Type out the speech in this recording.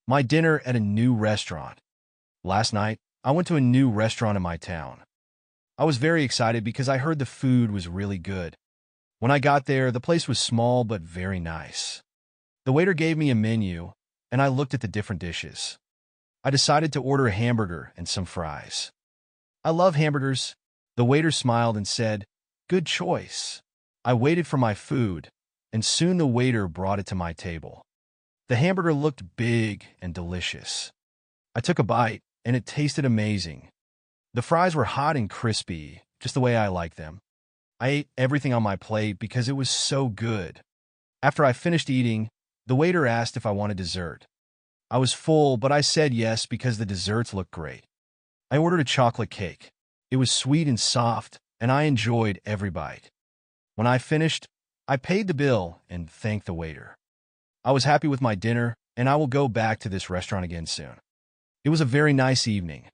My dinner at a new restaurant. Last night, I went to a new restaurant in my town. I was very excited because I heard the food was really good. When I got there, the place was small but very nice. The waiter gave me a menu, and I looked at the different dishes. I decided to order a hamburger and some fries. I love hamburgers. The waiter smiled and said, "Good choice." I waited for my food, and soon the waiter brought it to my table. The hamburger looked big and delicious. I took a bite, and it tasted amazing. The fries were hot and crispy, just the way I like them. I ate everything on my plate because it was so good. After I finished eating, the waiter asked if I wanted dessert. I was full, but I said yes because the desserts looked great. I ordered a chocolate cake. It was sweet and soft, and I enjoyed every bite. When I finished, I paid the bill and thanked the waiter. I was happy with my dinner, and I will go back to this restaurant again soon. It was a very nice evening.